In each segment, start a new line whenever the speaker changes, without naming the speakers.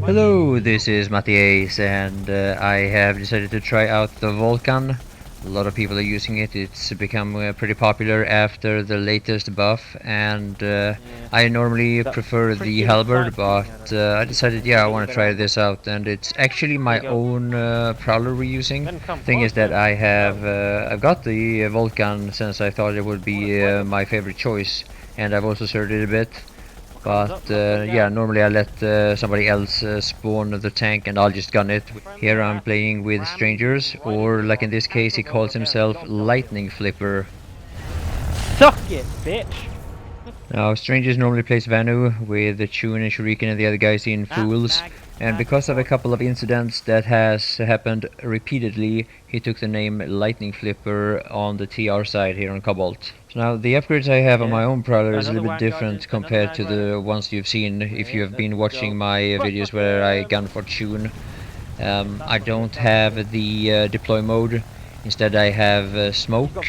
Hello, this is MattiAce, and I have decided to try out the Vulcan. A lot of people are using it. It's become pretty popular after the latest buff, and I normally prefer the Halberd, but I decided, yeah, I want to try this out, and it's actually my own Prowler we're using. Thing is that I've got the Vulcan since I thought it would be my favorite choice, and I've also searched it a bit. But yeah, normally I let somebody else spawn the tank and I'll just gun it. Here I'm playing with strangers, or like in this case he calls himself Lightning Flipper.
Suck it, bitch!
Now strangers normally plays Vanu with the Chun and Shuriken and the other guys in Fools. And because of a couple of incidents that has happened repeatedly, he took the name Lightning Flipper on the TR side here on Cobalt. So now the upgrades I have on my own Prowler is a little bit different compared to the ones you've seen if you have been watching my videos where I gun for Chun. I don't have the deploy mode. Instead I have Smoke,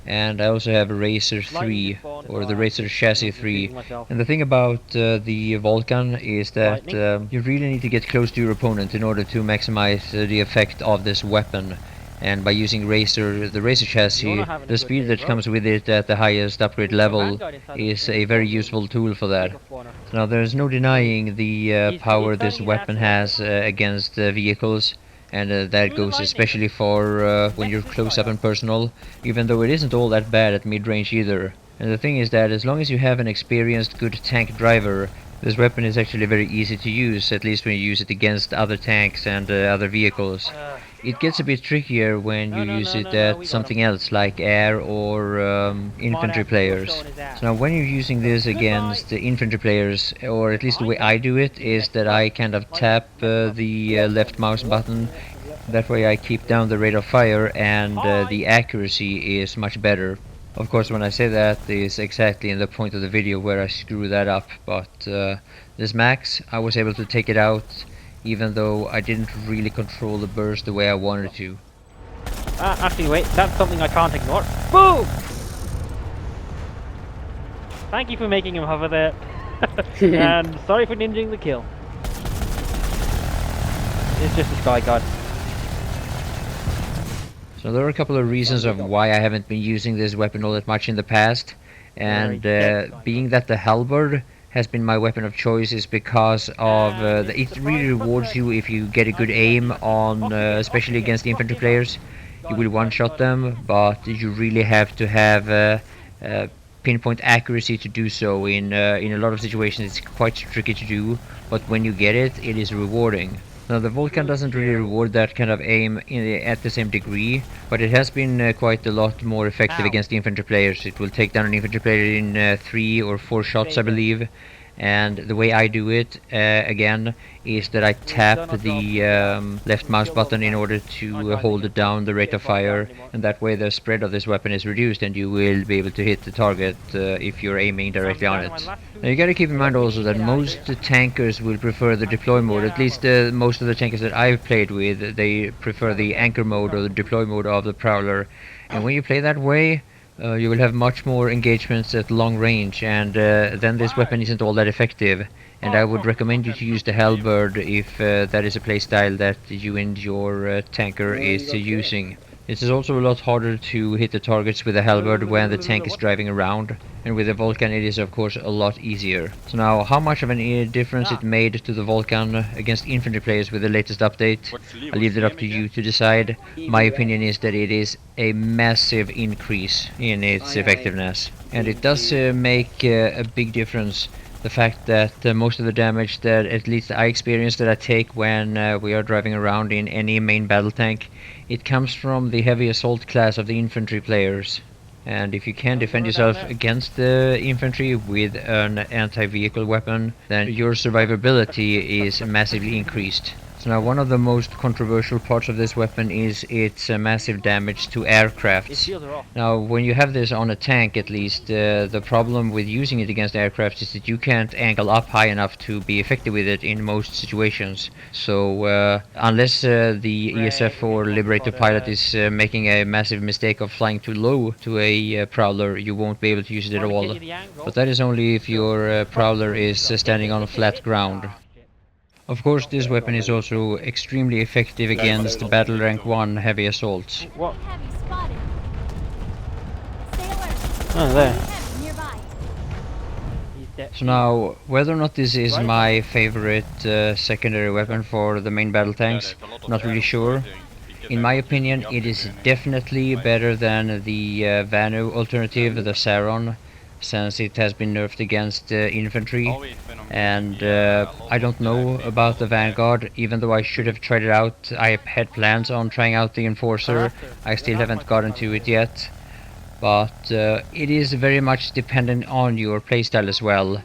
and I also have Razor 3, or the Razor Chassis 3. And the thing about the Vulcan is that you really need to get close to your opponent in order to maximize the effect of this weapon. And by using the Razor Chassis, the speed that comes with it at the highest upgrade level is a very useful tool for that. Now there's no denying the power this weapon has against vehicles. And that goes especially for when you're close up and personal, even though it isn't all that bad at mid-range either. And the thing is that as long as you have an experienced good tank driver, this weapon is actually very easy to use, at least when you use it against other tanks and other vehicles. It gets a bit trickier when you use it at something else like air or infantry players. So now when you're using this against the infantry players, or at least the way I do it, is that I kind of tap the left mouse button. That way I keep down the rate of fire and the accuracy is much better. Of course, when I say that is exactly in the point of the video where I screw that up, but this max I was able to take it out even though I didn't really control the burst the way I wanted to.
Actually wait, that's something I can't ignore. Boom! Thank you for making him hover there. And sorry for ninjing the kill. It's just a Sky God.
So there are a couple of reasons of why I haven't been using this weapon all that much in the past, and being that the Halberd has been my weapon of choice is because of it really rewards you if you get a good aim on, especially against infantry players. You will one-shot them, but you really have to have pinpoint accuracy to do so. In a lot of situations it's quite tricky to do, but when you get it, it is rewarding. Now the Vulcan doesn't really reward that kind of aim at the same degree, but it has been quite a lot more effective against infantry players. It will take down an infantry player in 3 or 4 shots, I believe. And the way I do it, again, is that I tap the left mouse button in order to hold down the rate of fire, and that way the spread of this weapon is reduced and you will be able to hit the target if you're aiming directly on it. Now you gotta keep in mind also that most tankers will prefer the deploy mode, at least most of the tankers that I've played with, they prefer the anchor mode or the deploy mode of the Prowler. And when you play that way, you will have much more engagements at long range, and then this weapon isn't all that effective. And I would recommend you to use the Halberd if that is a playstyle that you and your tanker is using. It is also a lot harder to hit the targets with the Halberd when the tank is driving around, and with the Vulcan it is of course a lot easier. So now, how much of a difference it made to the Vulcan against infantry players with the latest update, I'll leave it up to you to decide. My opinion is that it is a massive increase in its effectiveness, and it does make a big difference. The fact that most of the damage that at least I experience that I take when we are driving around in any main battle tank, it comes from the heavy assault class of the infantry players. And if you can defend yourself against the infantry with an anti-vehicle weapon, then your survivability is massively increased. So now one of the most controversial parts of this weapon is its massive damage to aircrafts. Now when you have this on a tank at least, the problem with using it against aircrafts is that you can't angle up high enough to be effective with it in most situations. So unless the ESF or Liberator pilot is making a massive mistake of flying too low to a Prowler, you won't be able to use it at all. But that is only if your Prowler is standing on flat ground. Of course, this weapon is also extremely effective against battle rank 1 heavy assaults.
What?
Heavy spotted. Stay alert.
Oh, there.
Heavy nearby.
He's dead.
So now, whether or not this is my favorite secondary weapon for the main battle tanks, not really sure. In my opinion, it is definitely better than the Vanu alternative, the Saron, since it has been nerfed against infantry. And I don't know about the Vanguard, even though I should have tried it out. I had plans on trying out the Enforcer. I still haven't gotten to it yet. But it is very much dependent on your playstyle as well.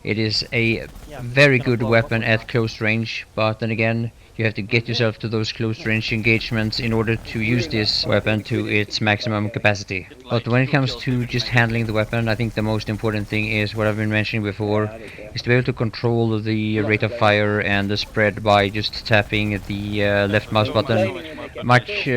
It is a very good weapon at close range, but then again, you have to get yourself to those close range engagements in order to use this weapon to its maximum capacity. But when it comes to just handling the weapon, I think the most important thing is what I've been mentioning before, is to be able to control the rate of fire and the spread by just tapping the left mouse button, much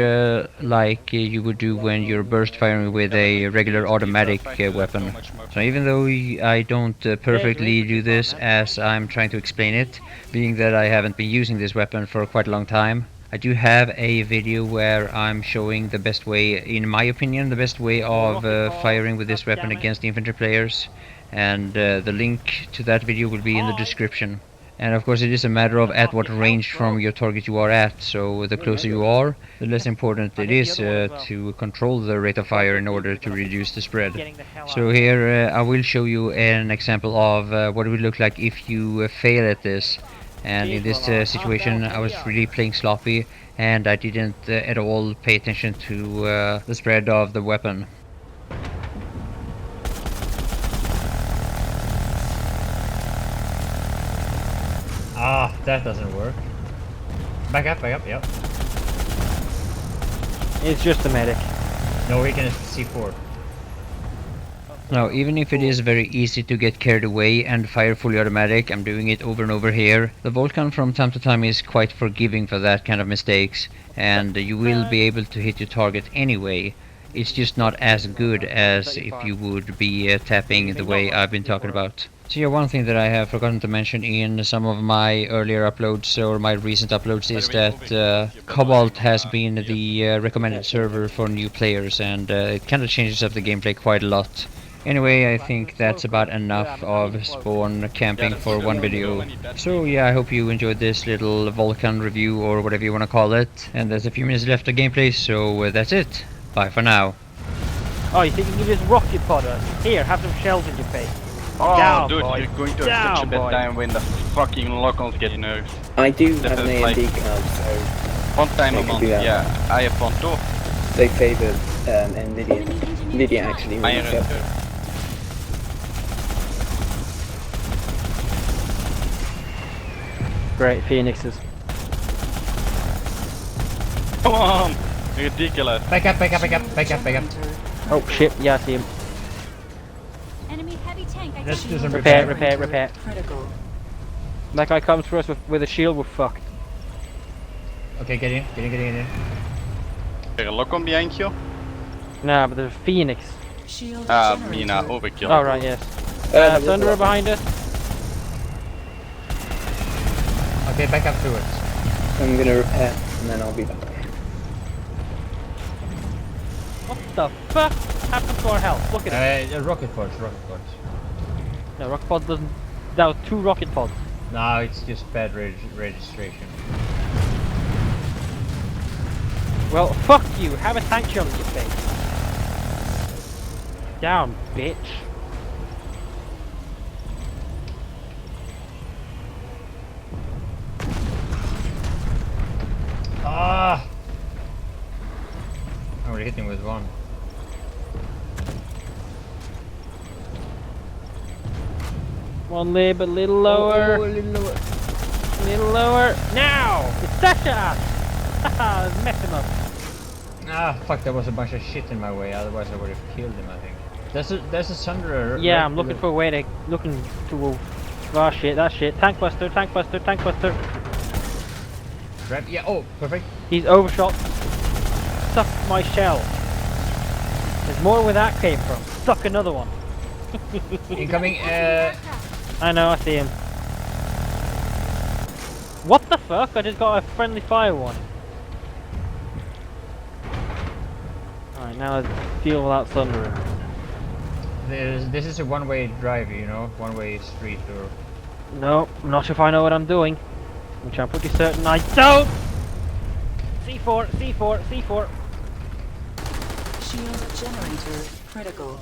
like you would do when you're burst firing with a regular automatic weapon. So even though I don't perfectly do this as I'm trying to explain it, being that I haven't been using this weapon for quite a long time, I do have a video where I'm showing the best way, in my opinion, the best way of firing with this weapon against infantry players, and the link to that video will be in the description. And of course it is a matter of at what range from your target you are at, so the closer you are, the less important it is to control the rate of fire in order to reduce the spread. So here I will show you an example of what it would look like if you fail at this. And in this situation I was really playing sloppy, and I didn't at all pay attention to the spread of the weapon. Ah, that doesn't work. Back up, yep.
It's just a medic.
No, we can C4. Now, even if it is very easy to get carried away and fire fully automatic, I'm doing it over and over here, the Vulcan from time to time is quite forgiving for that kind of mistakes, and you will be able to hit your target anyway. It's just not as good as if you would be tapping the way I've been talking about. So yeah, one thing that I have forgotten to mention in some of my earlier uploads or my recent uploads is that Cobalt has been the recommended server for new players, and it kind of changes up the gameplay quite a lot. Anyway, I think that's about enough of spawn camping for one video. So yeah, I hope you enjoyed this little Vulcan review or whatever you want to call it. And there's a few minutes left of gameplay, so that's it. Bye for now.
Oh, you think you can just rocket pod us? Here, have some shells in your face.
Oh,
Down,
dude,
boy.
you're going to have
Down,
such a bad
boy.
time when the fucking locals get nerfed.
I do
That
have an
is like-
AMD card, so
One time
They
a
can
month,
do that.
yeah. I have one too.
they favour NVIDIA. NVIDIA actually
I
makes
have
up.
Great, phoenixes.
Come on! Ridiculous.
Back up.
Oh shit, yeah, I see him.
Enemy heavy tank.
Let's do
identified.
some
Repair. That guy comes for us with a shield, we're fucked.
Okay, get in.
Is there a lock on behind you?
Nah, but there's a phoenix.
Mina, overkill.
Oh right, yes.
There was
Thunderer
a-
behind us.
Okay, back up to it.
I'm gonna repair and then I'll be back.
What the fuck happened to our health? Look at it.
Rocket pods.
No, rocket pod doesn't. That was 2 rocket pods.
No, it's just bad registration.
Well, fuck you. Have a tank shell in your face. Down, bitch.
Ah! I already hit him with one.
One lib, a little lower.
Oh, a little lower.
A little lower. Now! It's Sasha! Haha, mess him up.
Ah, fuck, there was a bunch of shit in my way, otherwise I would have killed him, I think. There's a Sunderer.
Yeah,
right
I'm looking
below.
for a way to. Looking to. Oh shit, that shit. Tank buster.
Grab, yeah, oh, perfect.
He's overshot. Suck my shell. There's more where that came from. Suck another one.
Incoming,
I know, I see him. What the fuck? I just got a friendly fire warning. Alright, now deal without thundering.
This is a one-way drive, you know, one-way street or...
No, I'm not sure if I know what I'm doing. Which I'm pretty certain I don't! C4, C4, C4.
Shield generator critical.